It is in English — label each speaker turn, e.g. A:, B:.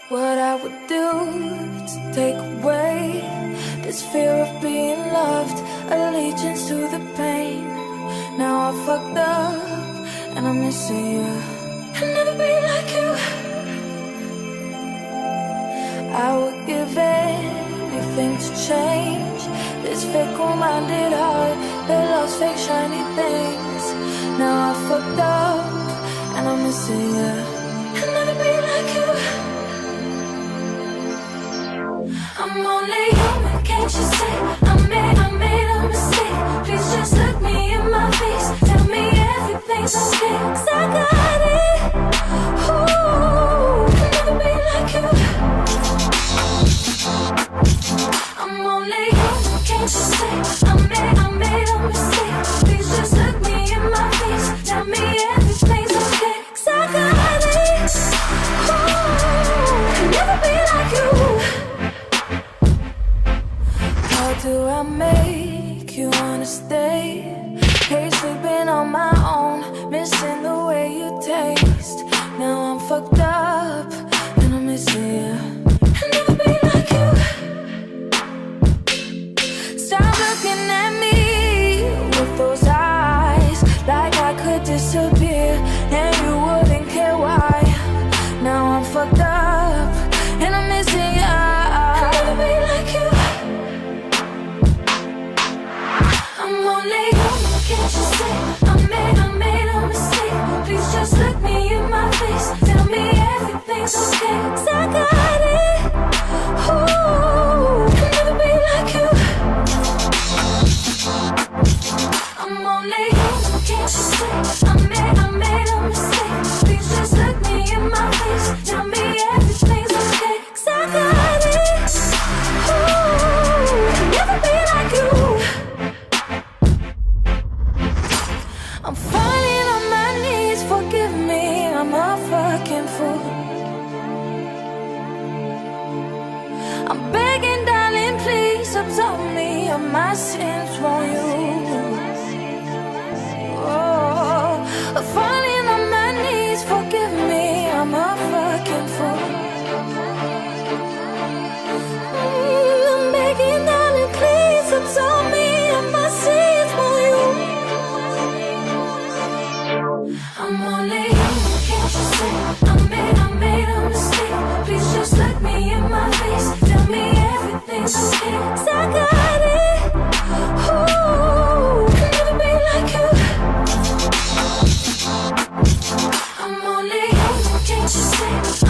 A: what I would do to take away this fear of being loved, allegiance to the pain. Now I fucked up and I'm missing you. I'll never be like you. I would give anything to change this fickle-minded heart that loves fake shiny things. Now I fucked up and I'm missing you. I'll never be like you. I'm only human, can't you see? I made a mistake. Please just look me in my face. Tell me everything's okay, 'cause I got it. Ooh, I'll never be like you. I'm only human, can't you see? I made a mistake. Please just look me in my face. Tell me everything's okay, 'cause I got it. Ooh, I'll never be like you. How do I make you wanna stay? Hate sleeping on my own, missing the way you taste. Now I'm fucked up and I'm missing you. I'll never be like you. Stop looking at me with those eyes, like I could disappear and you wouldn't care why. Now I'm fucked up and I'm missing you. I'll never be like you. I'm only human, can't you see? I made a mistake. Please just look me in my face. Tell me everything's okay, 'cause I got it. Ooh, I'll never be like you. I'm only human, can't you see? I made a mistake. Please just look me in my face. Tell me everything's okay, 'cause I got it. Ooh, I'll never be like you. I'm falling on my knees, forgive me, I'm a fucking fool. I'm begging, darling, please absolve me of my sins from you. Oh, I'm falling on my knees, forgive me, I'm a fucking fool. I'm begging, darling, please absolve me of my sins from you. I'm only human, can't you see? I made a mistake. Please just look me in my face. Tell me everything's okay, 'cause I got it. Ooh, I'll never be like you. I'm only human, can't you see?